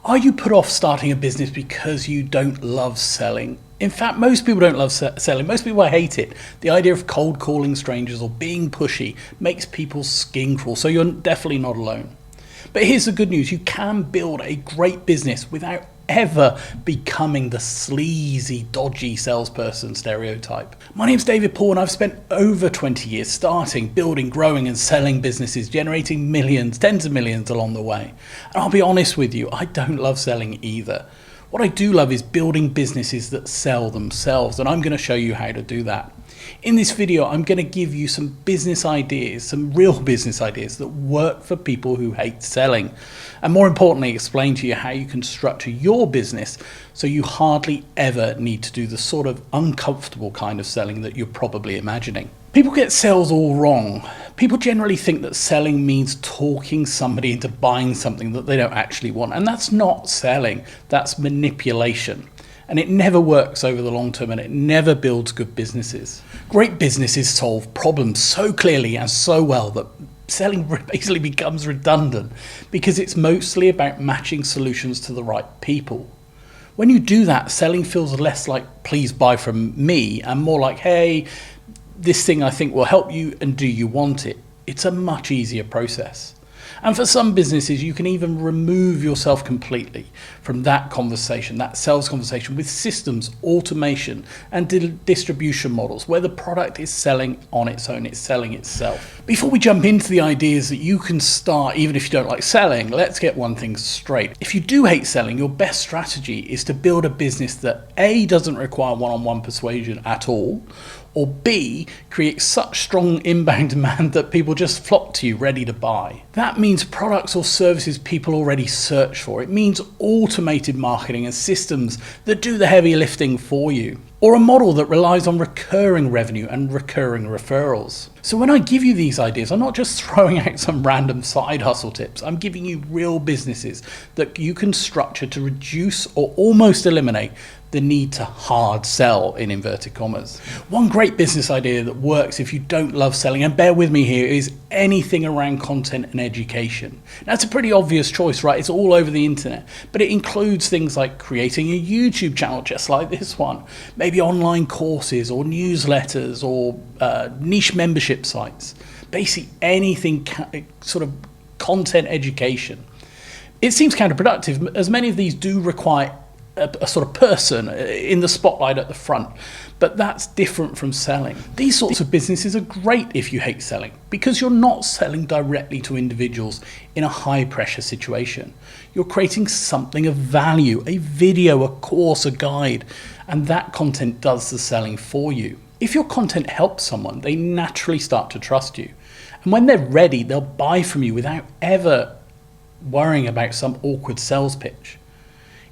Are you put off starting a business because you don't love selling? In fact, most people don't love selling. Most people hate it. The idea of cold calling strangers or being pushy makes people's skin crawl, so you're definitely not alone. But here's the good news. You can build a great business without ever becoming the sleazy, dodgy salesperson stereotype. My name's David Paul and I've spent over 20 years starting, building, growing and selling businesses, generating millions, tens of millions along the way. And I'll be honest with you, I don't love selling either. What I do love is building businesses that sell themselves, and I'm going to show you how to do that. In this video, I'm going to give you some business ideas, some real business ideas that work for people who hate selling. And more importantly, explain to you how you can structure your business so you hardly ever need to do the sort of uncomfortable kind of selling that you're probably imagining. People get sales all wrong. People generally think that selling means talking somebody into buying something that they don't actually want. And that's not selling, that's manipulation. And it never works over the long term and it never builds good businesses. Great businesses solve problems so clearly and so well that selling basically becomes redundant because it's mostly about matching solutions to the right people. When you do that, selling feels less like please buy from me and more like, hey, this thing I think will help you and do you want it? It's a much easier process. And for some businesses, you can even remove yourself completely from that conversation, that sales conversation, with systems, automation, and distribution models where the product is selling on its own, it's selling itself. Before we jump into the ideas that you can start, even if you don't like selling, let's get one thing straight. If you do hate selling, your best strategy is to build a business that A, doesn't require one-on-one persuasion at all, or B, create such strong inbound demand that people just flock to you ready to buy. That means products or services people already search for. It means automated marketing and systems that do the heavy lifting for you. Or a model that relies on recurring revenue and recurring referrals. So when I give you these ideas, I'm not just throwing out some random side hustle tips. I'm giving you real businesses that you can structure to reduce or almost eliminate the need to hard sell in inverted commas. One great business idea that works if you don't love selling, and bear with me here, is anything around content and education. That's a pretty obvious choice, right? It's all over the internet, but it includes things like creating a YouTube channel just like this one, maybe online courses or newsletters or niche membership sites, basically anything sort of content education. It seems counterproductive as many of these do require a sort of person in the spotlight at the front, but that's different from selling. These sorts of businesses are great if you hate selling because you're not selling directly to individuals in a high pressure situation. You're creating something of value, a video, a course, a guide, and that content does the selling for you. If your content helps someone, they naturally start to trust you. And when they're ready, they'll buy from you without ever worrying about some awkward sales pitch.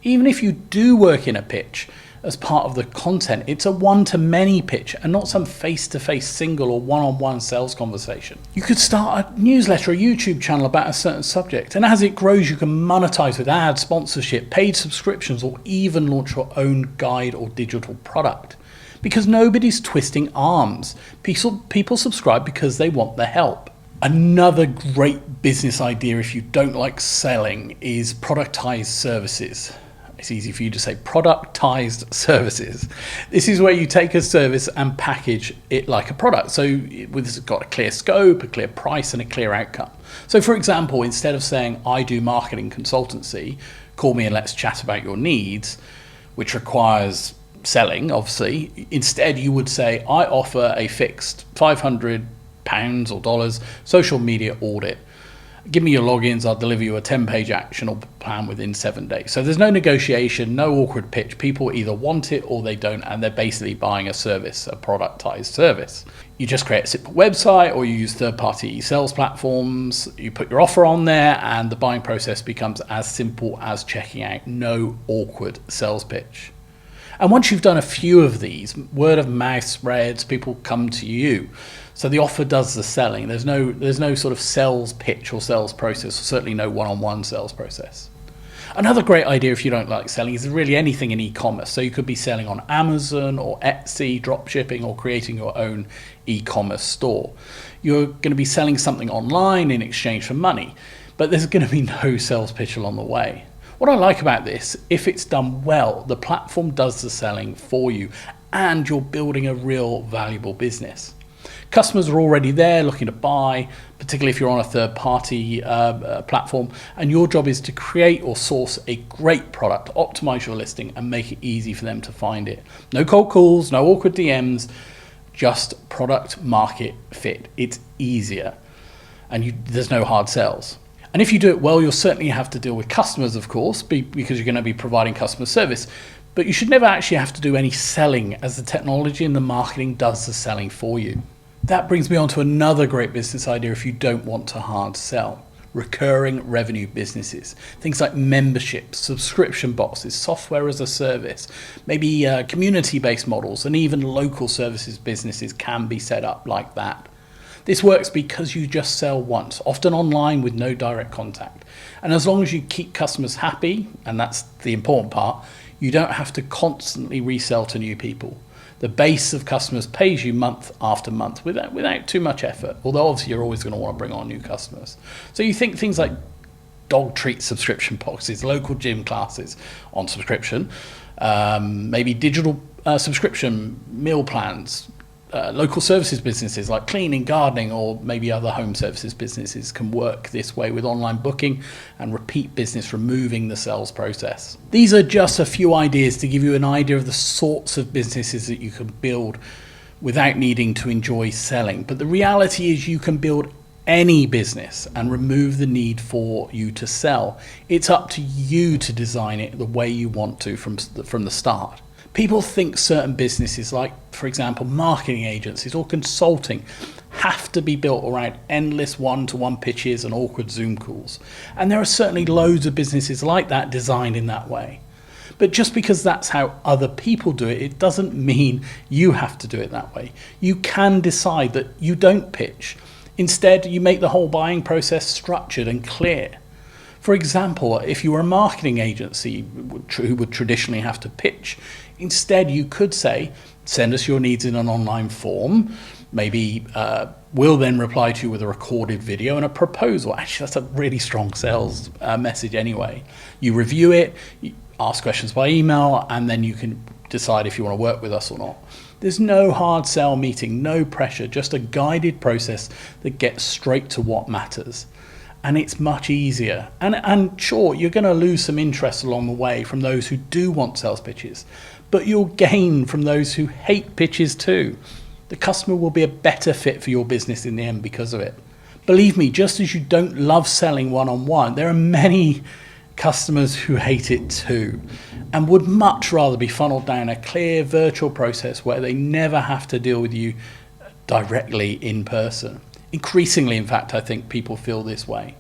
Even if you do work in a pitch as part of the content, it's a one-to-many pitch and not some face-to-face single or one-on-one sales conversation. You could start a newsletter, a YouTube channel about a certain subject, and as it grows, you can monetize with ads, sponsorship, paid subscriptions, or even launch your own guide or digital product. Because nobody's twisting arms. People subscribe because they want the help. Another great business idea if you don't like selling is productized services. It's easy for you to say productized services. This is where you take a service and package it like a product. So it's got a clear scope, a clear price, and a clear outcome. So for example, instead of saying, I do marketing consultancy, call me and let's chat about your needs, which requires selling, obviously, instead you would say, I offer a fixed £500 or dollars social media audit. Give me your logins, I'll deliver you a 10-page actionable plan within 7 days. So there's no negotiation, no awkward pitch. People either want it or they don't, and they're basically buying a service, a productized service. You just create a simple website or you use third-party sales platforms, you put your offer on there, and the buying process becomes as simple as checking out. No awkward sales pitch. And once you've done a few of these, word of mouth spreads, people come to you. So the offer does the selling. There's no sort of sales pitch or sales process, certainly no one-on-one sales process. Another great idea if you don't like selling is really anything in e-commerce. So you could be selling on Amazon or Etsy, drop shipping, or creating your own e-commerce store. You're going to be selling something online in exchange for money, but there's going to be no sales pitch along the way. What I like about this, if it's done well, the platform does the selling for you and you're building a real valuable business. Customers are already there looking to buy, particularly if you're on a third-party platform, and your job is to create or source a great product, optimize your listing, and make it easy for them to find it. No cold calls, no awkward DMs, just product market fit. It's easier, and there's no hard sells. And if you do it well, you'll certainly have to deal with customers, of course, because you're going to be providing customer service. But you should never actually have to do any selling, as the technology and the marketing does the selling for you. That brings me on to another great business idea if you don't want to hard sell. Recurring revenue businesses. Things like memberships, subscription boxes, software as a service, maybe community-based models, and even local services businesses can be set up like that. This works because you just sell once, often online with no direct contact. And as long as you keep customers happy, and that's the important part, you don't have to constantly resell to new people. The base of customers pays you month after month without too much effort, although obviously you're always going to want to bring on new customers. So you think things like dog treat subscription boxes, local gym classes on subscription, maybe digital subscription meal plans, local services businesses like cleaning, gardening, or maybe other home services businesses can work this way with online booking and repeat business, removing the sales process. These are just a few ideas to give you an idea of the sorts of businesses that you can build without needing to enjoy selling. But the reality is you can build any business and remove the need for you to sell. It's up to you to design it the way you want to from the start. People think certain businesses, like, for example, marketing agencies or consulting, have to be built around endless one-to-one pitches and awkward Zoom calls. And there are certainly loads of businesses like that designed in that way. But just because that's how other people do it, it doesn't mean you have to do it that way. You can decide that you don't pitch. Instead, you make the whole buying process structured and clear. For example, if you were a marketing agency who would traditionally have to pitch, instead you could say, send us your needs in an online form. Maybe we'll then reply to you with a recorded video and a proposal. Actually, that's a really strong sales message anyway. You review it, you ask questions by email, and then you can decide if you want to work with us or not. There's no hard sell meeting, no pressure, just a guided process that gets straight to what matters. And it's much easier. And sure, you're going to lose some interest along the way from those who do want sales pitches, but you'll gain from those who hate pitches too. The customer will be a better fit for your business in the end because of it. Believe me, just as you don't love selling one-on-one, there are many customers who hate it too and would much rather be funneled down a clear virtual process where they never have to deal with you directly in person. Increasingly, in fact, I think people feel this way.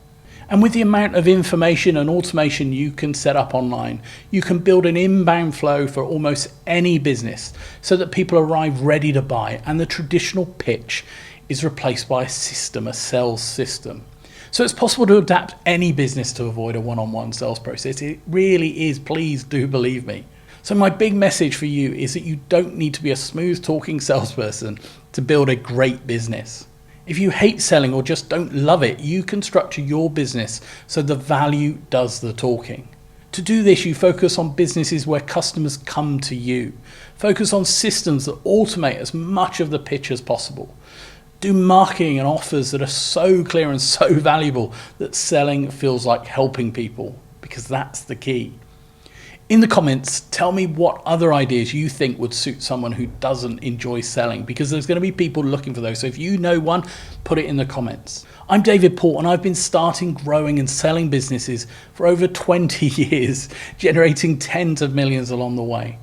And with the amount of information and automation you can set up online, you can build an inbound flow for almost any business so that people arrive ready to buy and the traditional pitch is replaced by a system, a sales system. So it's possible to adapt any business to avoid a one-on-one sales process. It really is, please do believe me. So my big message for you is that you don't need to be a smooth talking salesperson to build a great business. If you hate selling or just don't love it, you can structure your business so the value does the talking. To do this, you focus on businesses where customers come to you. Focus on systems that automate as much of the pitch as possible. Do marketing and offers that are so clear and so valuable that selling feels like helping people, because that's the key. In the comments, tell me what other ideas you think would suit someone who doesn't enjoy selling, because there's going to be people looking for those. So if you know one, put it in the comments. I'm David Paul, and I've been starting, growing and selling businesses for over 20 years, generating tens of millions along the way.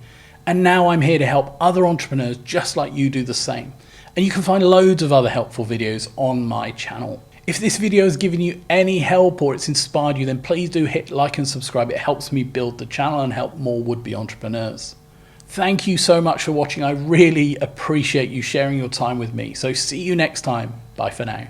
And now I'm here to help other entrepreneurs just like you do the same. And you can find loads of other helpful videos on my channel. If this video has given you any help or it's inspired you, then please do hit like and subscribe. It helps me build the channel and help more would-be entrepreneurs. Thank you so much for watching. I really appreciate you sharing your time with me. So see you next time. Bye for now.